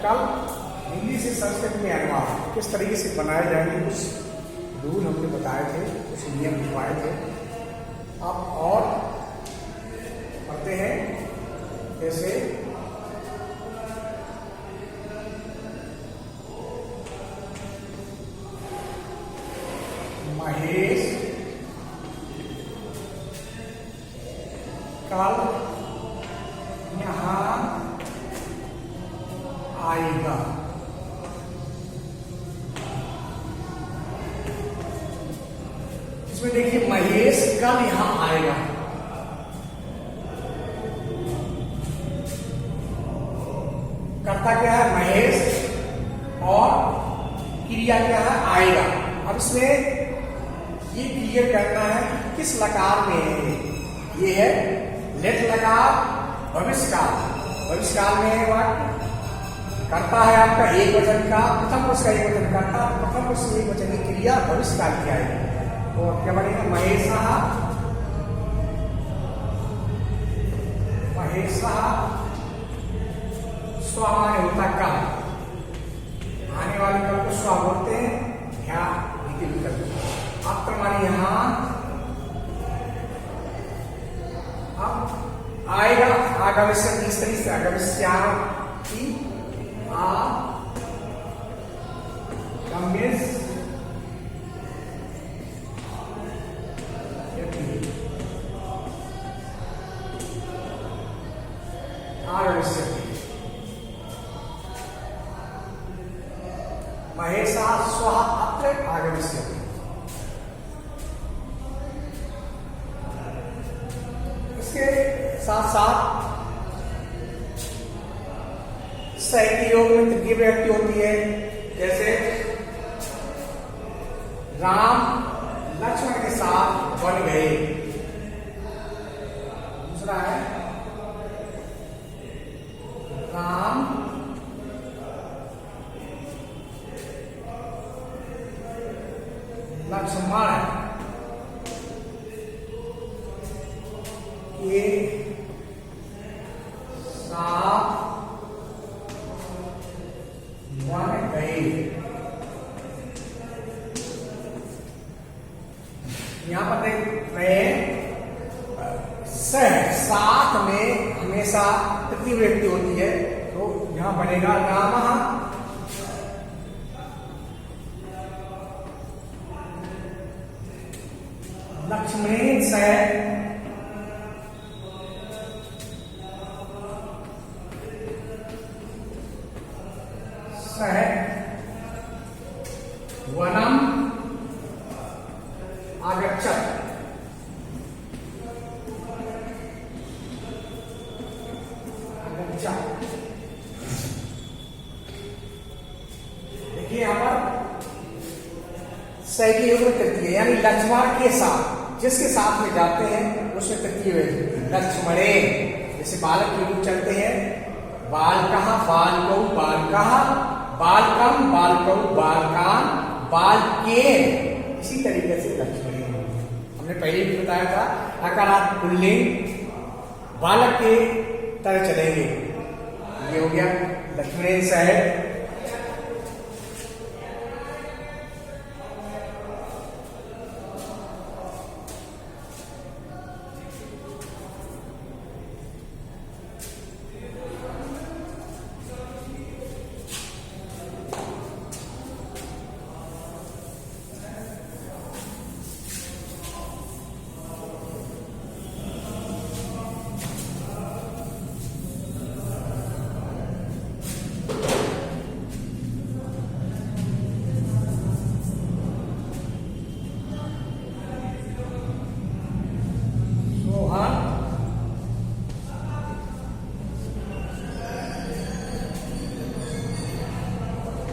कल हिंदी से संस्कृत में अनुवाद किस तरीके से बनाए जाएंगे, कुछ रूल हमने बताए थे, कुछ नियम लिखवाए थे। अब और पढ़ते हैं। जैसे महेश कल यहाँ आएगा। इसमें देखिए महेश कल यहां आएगा। कर्ता क्या है? महेश, और क्रिया क्या है? आएगा। अब इसमें ये क्लियर करना है कि किस लकार में है। ये है लेट लकार भविष्यकाल। भविष्यकाल में है वाक्य, करता है आपका एक वचन का, प्रथम पुरुष का एक वचन करता, प्रथम पुरुष एक वचन की क्रिया भविष्यकाल की आएगी। तो क्या बनेगा? महेशः, महेशः स्व माने होता कल, आने वाले कल को स्व बोलते हैं। अब प्रमाण यहां अब आएगा आगमस्य तीसरी से आगमस्याति महेशः स्वः अत्र आगमिष्यति। इसके साथ साथ सह के योग में तृतीय व्यक्ति होती है। जैसे राम लक्ष्मण के साथ बन गए। दूसरा है राम लक्ष्मण के साथ बन गए। यहां पर देख रहे हैं सह, साथ में हमेशा तृतीय व्यक्ति होती है, तो यहां बनेगा रामः लक्ष्मणेन सह सह वनम आगच्छत्। देखिए यहां पर सह के योग में तृतीय, यानी लक्ष्मण के साथ, जिसके साथ में जाते हैं उसमें तृतीय लक्ष्मणे। जैसे बालक के रूप चलते हैं, बालकः बालकौ बालकः, बालकम बालकौ बालकान, बालकेन। इसी तरीके से लक्ष्मणे हमने पहले भी बताया था, अकारांत पुल्लिंग बालक के तरह चलेंगे। ये हो गया लक्ष्मणेन सह।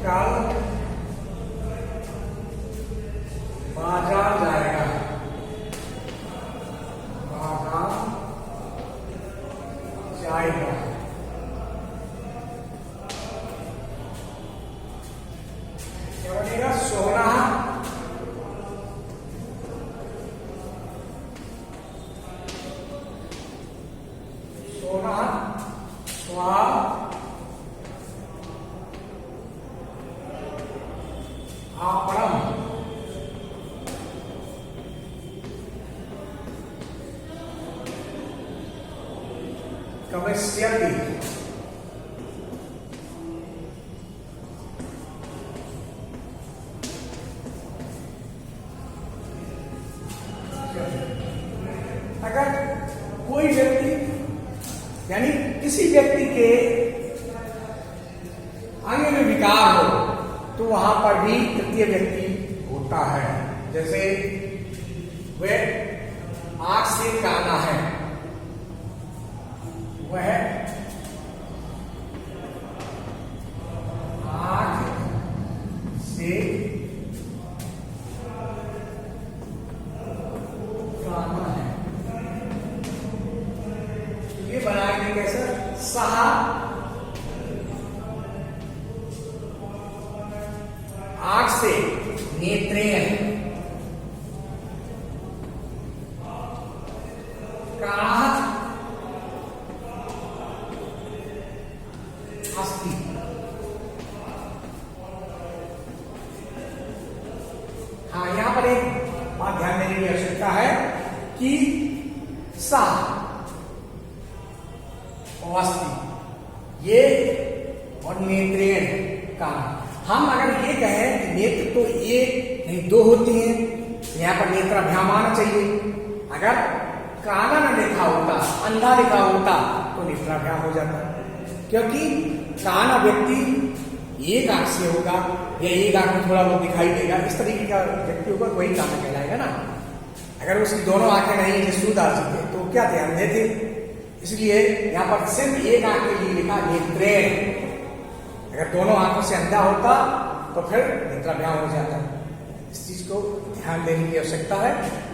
कल बाजार जाएगा। बाजार जाएगा। क्या बनेगा? सोना कवस्यति, अगर कोई व्यक्ति यानी किसी व्यक्ति के अंग में विकार हो तो वहां पर भी तृतीय व्यक्ति होता है। जैसे वह आंख से काना है, वह आंख से काना है, ये बनाएंगे कैसे? सहा आंख से नेत्रेण, काणात् अस्ति, हाँ यहां पर एक बात ध्यान देने की आवश्यकता है कि सा अस्ति ये और नेत्रेण का, हम अगर ये कहें कि नेत्र तो एक नहीं दो होती हैं, यहां पर नेत्राभ्याम आना चाहिए। अगर काना न लिखा होता, अंधा लिखा होता तो नेत्राभ्याम हो जाता, क्योंकि काना व्यक्ति एक आंख से होगा या एक आंख में थोड़ा बहुत दिखाई देगा, इस तरीके का व्यक्ति होगा, वही काना कहलाएगा ना। अगर उसकी दोनों आंखें नहीं थे, सूरदास जी थे, तो क्या थे? अंधे थे। इसलिए यहां पर सिर्फ एक आंख के लिए लिखा नेत्रेण। अगर दोनों आंखों से अंधा होता तो फिर नेत्राभ्याम हो जाता। इस चीज को ध्यान देने की आवश्यकता है।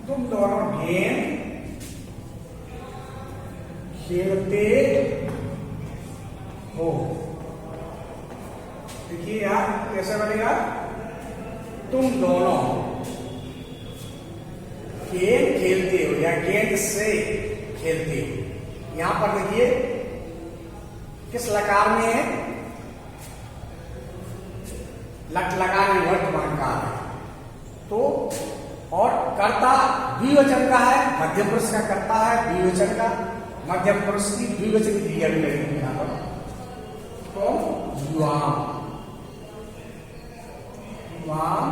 तुम दोनों गेंद खेलते हो। देखिए यार कैसे बनेगा? तुम दोनों गेंद खेलते हो या गेंद से खेलते हो। यहां पर देखिए किस लकार में है? लट लकार वर्तमान काल है। तो और कर्ता द्विवचन का है, मध्यम पुरुष का कर्ता है द्विवचन का, मध्यम पुरुष की द्विवचन क्रिया भी लगेगी यहां पर। तो युवाम, युवाम,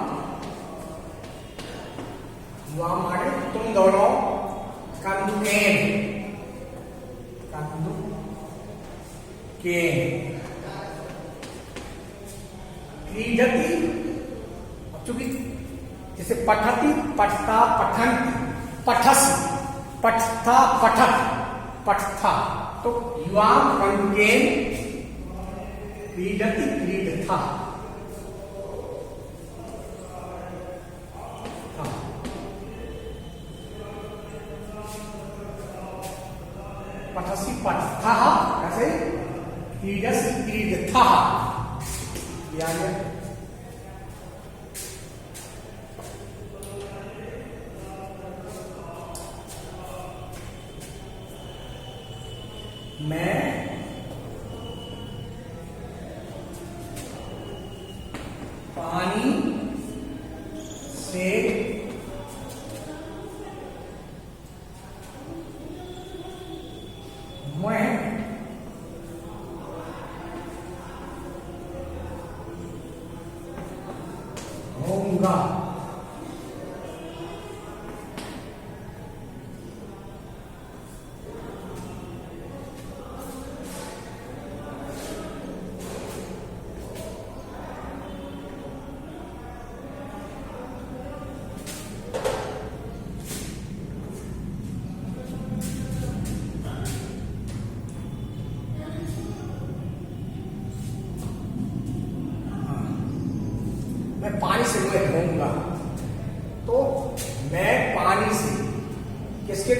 युवाम आगे तुम दोनों कंदुकेन, कंदुकेन, क्रीडति, चूंकि जैसे पठती, पठता, पठंती, पठस, पठता, पठत, पठता, तो युवाम कंदुकेन क्रीडति, क्रीडथा। पठसी, पठथा, ऐसे क्रीडसी, क्रीडथा। मैं पानी से मैं होऊंगा।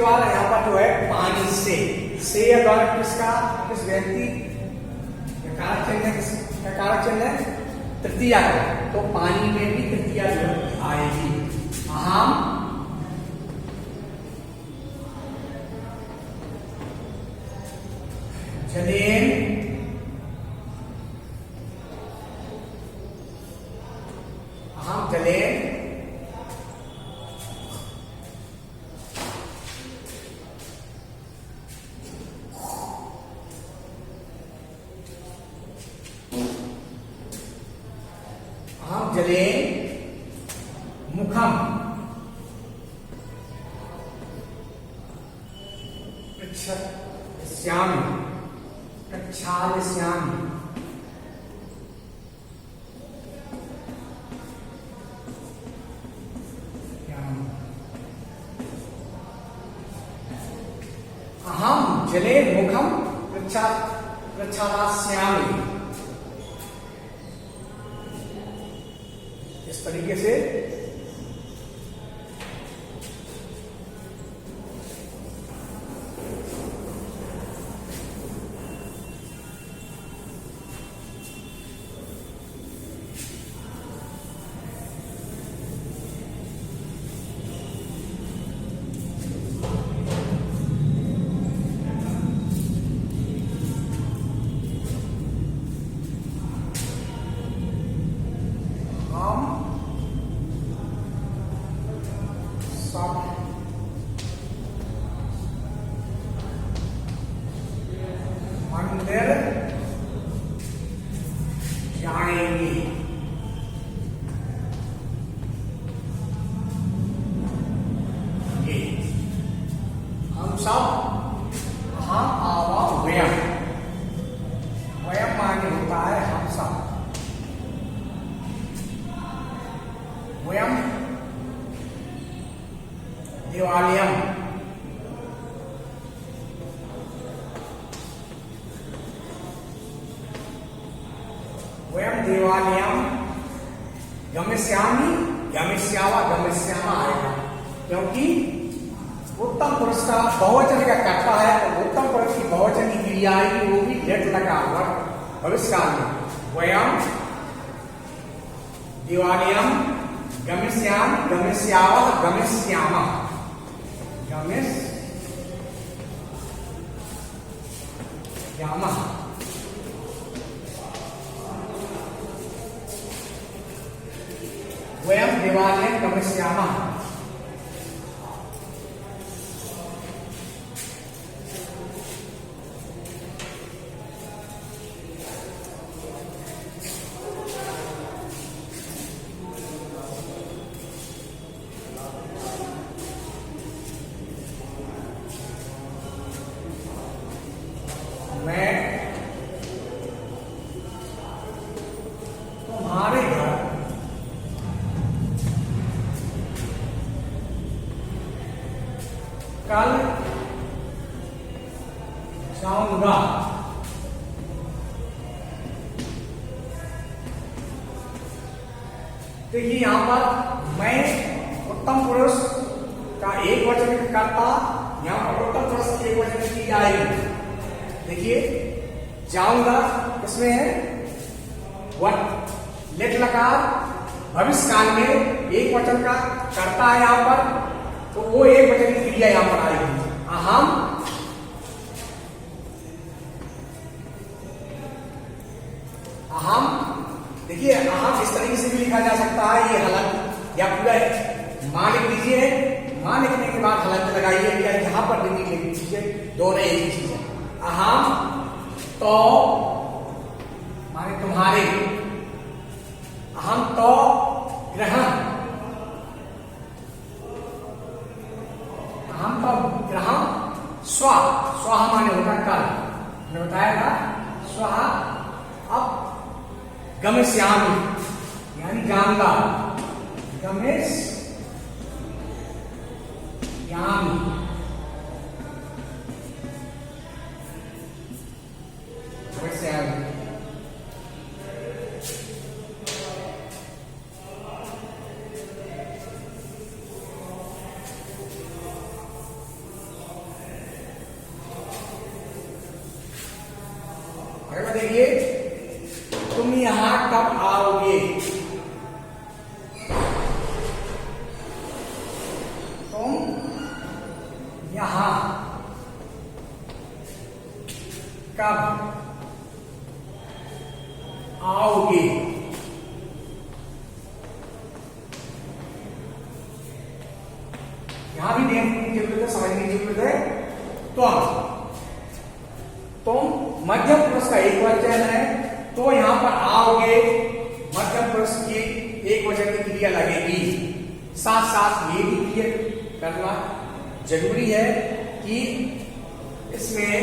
द्वारा यहाँ पर जो है पानी से या द्वारा किसका, किस व्यक्ति का कारक चिन्ह है, किसका कारक चिन्ह है, तृतीया का, तो पानी में भी तृतीया जो आएगी। अहम जलेन अहम जलेन अहम जलेन मुखम प्रक्षालयामि प्रक्षालयामि अहम जले मुखम प्रक्षालयामि। इस तरीके से मंदिर जाएंगे। ये हम सब हम आवा वयम, वयम माने होता है हम सब, वयम देवालयम वयम देवालयम गमिष्यामि गमिष्यावा गमिष्यामा आएगा, क्योंकि उत्तम पुरुष का बहुवचन का कर्ता है, तो उत्तम पुरुष की बहुवचन की क्रिया आएगी, वो भी लेट लगा हुआ भविष्यकाल में। वयम देवालयम गमिष्याम गमिष्यावा गमिष्यामा गमिष्यामा वयम देवालयम गमिष्यामः। मैं तुम्हारे घर कल जाऊंगा। देखिए यहां पर मैं उत्तम पुरुष का एक वचन करता, यहां पर उत्तम पुरुष की एक वचन की आएगी। देखिए जाऊंगा इसमें है वट लेट लकार, भविष्य काल में एक वचन का करता है यहां पर, तो वो एक वचन की क्रिया यहां पर आएगी। अहम अहम देखिए अहम इस तरीके से भी लिखा जा सकता है, ये हलंत या पूरा मां लिख दीजिए, मां लिखने के बाद हलंत लगाइए, या यहां पर लिख दीजिए, दोनों एक ही चीज है। अहम तो माने तुम्हारे, अहम तो ग्रहण, अहम तो ग्रहण स्व, स्व माने होता कल, मैंने बताया था स्व। अब गमिष्यामि यानी जाऊंगा, गमिष्यामि देखिए, तुम यहां कब आओगे? तुम यहां कब आओगे? यहां भी नियम की जरूरत है, समझने की जरूरत है। तुम मध्यम पुरुष का एक वचन है, तो यहां पर आओगे मध्यम पुरुष की एक वचन की क्रिया लगेगी। साथ साथ ये भी क्लियर करना जरूरी है कि इसमें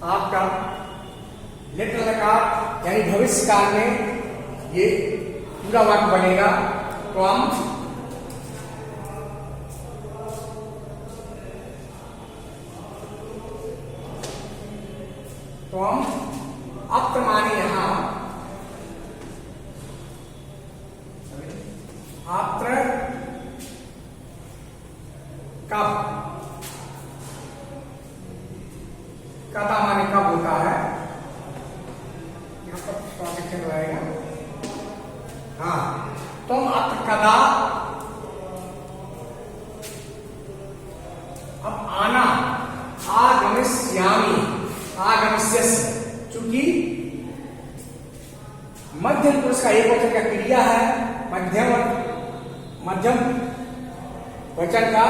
आपका लिट लकार यानी भविष्य काल में ये पूरा वाक्य बनेगा। तो हम अत्र माने यहां अत्र कब, कदा माने कब होता है, यहां पर ट्रांजेक्शन रहेगा। हाँ, तुम अत्र कदा, अब आना आगमिष्यामि, आगमिष्यसि, चूंकि मध्यम पुरुष का एक वचन का क्रिया है, मध्यम वचन का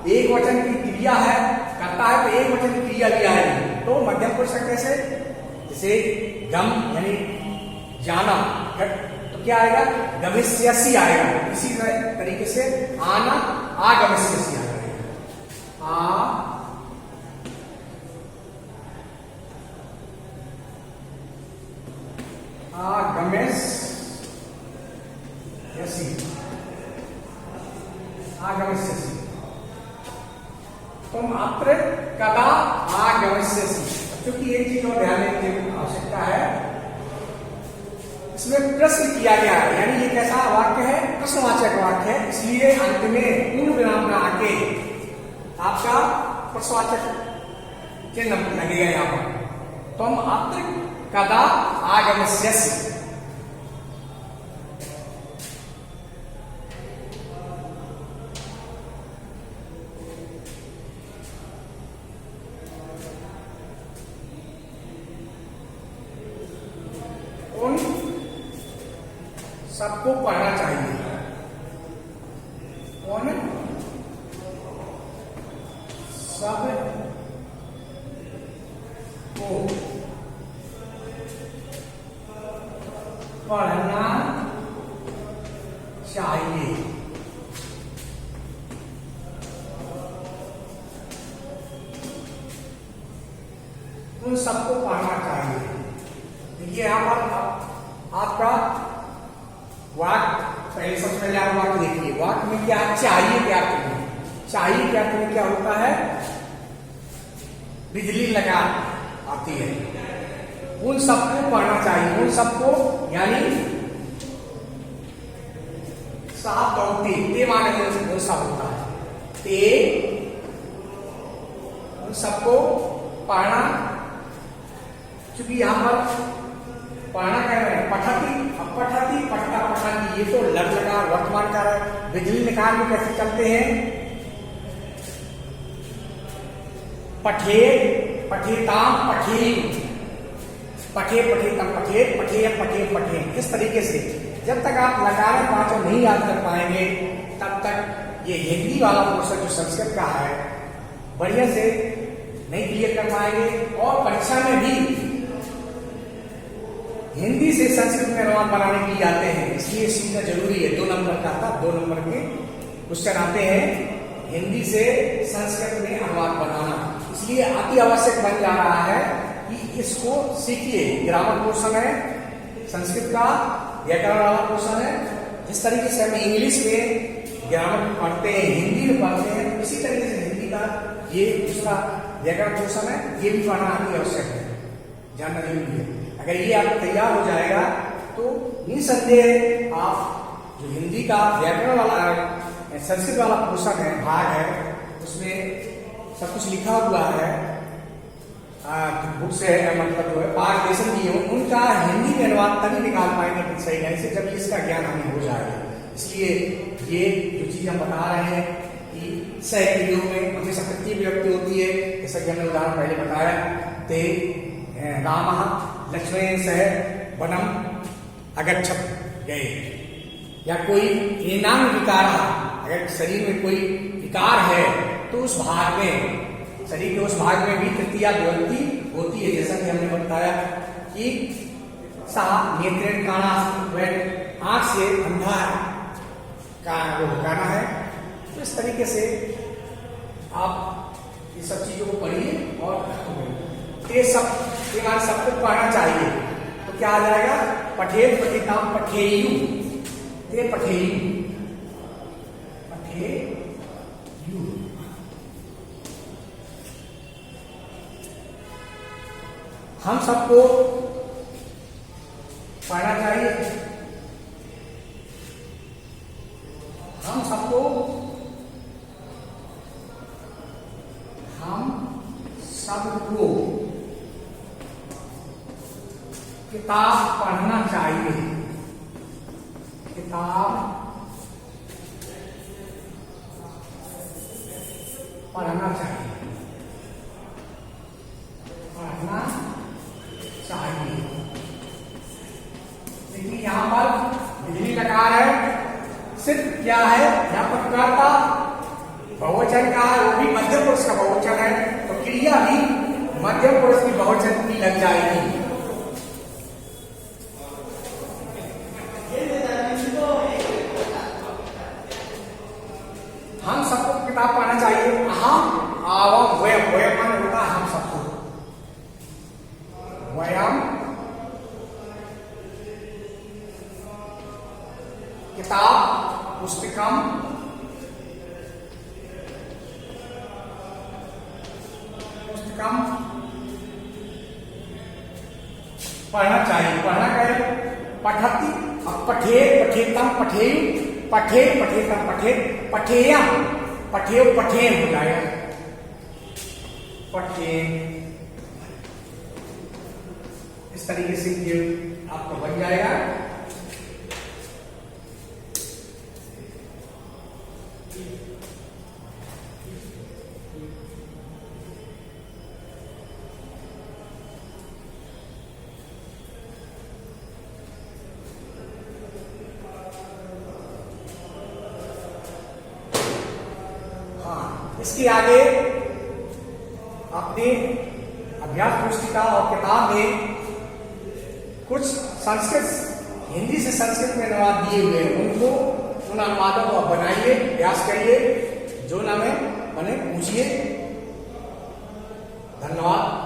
एक वचन की क्रिया है, करता है तो एक वचन की क्रिया भी आएगी। तो मध्यम पुरुष का कैसे, जैसे गम यानी जाना, तो क्या आएगा? गमिष्यसि आएगा। इसी तरीके से आना आगमिष्यसि आएगा। आगमिष्यसि, तुम अत्र कदा आगमिष्यसि। क्योंकि एक चीज और ध्यान देने की आवश्यकता है, इसमें प्रश्न किया गया है, यानी ये कैसा वाक्य है? प्रश्नवाचक वाक्य है, इसलिए अंत में पूर्ण विराम ना आके आपका प्रश्नवाचक चिन्ह लगेगा यहां पर। तुम अत्र कदा आगमिष्यसि। उन सबको पढ़ना चाहिए, उन सब को पढ़ना चाहिए। उन सबको पढ़ना चाहिए। देखिए यहां पर आपका वाक्य, पहले सबसे पहले आप वाक्य देखिए, वाक्य में क्या चाहिए, क्या करना चाहिए, क्या करना, क्या होता है? बिजली लगा आती है। उन सबको पढ़ना चाहिए, उन सबको यानी साफ दौड़ती, ते माने उन सब होता है, ते उन सबको पढ़ना, क्योंकि यहां पर पढ़ना कह रहे हैं, पठती, अब पठती, पठता, पठती, ये तो लग लगा वर्तमान का है। बिजली निकाल में कैसे चलते हैं? पठे, पठेताम, पठे, पठे, पठेतम, पठे, पठे, पठे, पठे। इस तरीके से जब तक आप लगाने पांचों नहीं याद कर पाएंगे, तब तक ये हिंदी वाला पोर्शन जो संस्कृत का है बढ़िया से नहीं क्लियर कर पाएंगे। और परीक्षा में भी हिंदी से संस्कृत में अनुवाद बनाने के लिए आते हैं, इसलिए सीखना जरूरी है। 2 नंबर का था, 2 नंबर के क्वेश्चन आते हैं हिंदी से संस्कृत में अनुवाद बनाना, इसलिए अति आवश्यक बन जा रहा है कि इसको सीखिए। ग्रामर पोर्शन है संस्कृत का, व्याकरण वाला पोर्शन है। जिस तरीके से हम इंग्लिश में ग्रामर पढ़ते हैं, हिंदी में पढ़ते हैं, इसी तरीके से हिंदी का ये दूसरा व्याकरण पोर्शन है, ये भी पढ़ना अति आवश्यक है, जानना जरूरी है। अगर ये आप तैयार हो जाएगा तो निसंदेह आप जो हिंदी का व्याकरण वाला संस्कृत वाला पोर्शन है, भाग है, उसमें सब कुछ लिखा हुआ है, बुक से मतलब जो है पारदर्शन दिए हो उनका हिंदी में अनुवाद तभी निकाल पाएंगे सही ढंग से जब इसका ज्ञान हमें हो जाएगा। इसलिए ये जो चीज हम बता रहे हैं कि सहक्रियों में हमेशा तृतीय विभक्ति होती है, जैसा कि हमने उदाहरण पहले बताया, ते रामः लक्ष्मणेन सह वनम अगच्छत् गए। या कोई एनांग विकार, अगर शरीर में कोई विकार है तो उस भाग में, शरीर के उस भाग में भी तृतीया विभक्ति होती है, जैसा कि हमने बताया कि सा नेत्रेण काणा, वह आंख से अंधा का वो गाना है। तो इस तरीके से आप ये सब चीजों को पढ़िए और ये सब सबको पढ़ना चाहिए। तो क्या आ जाएगा, पठेत पठिताम पठेयु, ते पठेयु, पठेयु। हम सबको पढ़ना चाहिए, हम सबको, हम सबको किताब पढ़ना चाहिए, किताब पढ़ना चाहिए, पढ़ना चाहिए। देखिए यहां पर बिजली लकार है, सिर्फ क्या है यहाँ पर कर्ता बहुवचन का है, वो भी मध्यम पुरुष का बहुवचन है, तो क्रिया भी मध्यम पुरुष की बहुवचन की लग जाएगी। हम सबको किताब पढ़ना चाहिए। हम आवम वयम, वयम मन होता है हम सबको, वयम किताब पुस्तकम, पुस्तकम पढ़ना चाहिए। पढ़ना क्या, पठती, पठे पठेतम पठेयु, पठे पठेतम पठे, पठेयम पठेय पठेन हो जाएगा, पठेन। इस तरीके से ये आपको बन जाएगा। इसके आगे अपने अभ्यास पुस्तिका और किताब में कुछ संस्कृत, हिंदी से संस्कृत में अनुवाद दिए हुए हैं, उनको उन अनुवादों को आप बनाइए, प्रयास करिए, जो ना में बने पूछिए। धन्यवाद।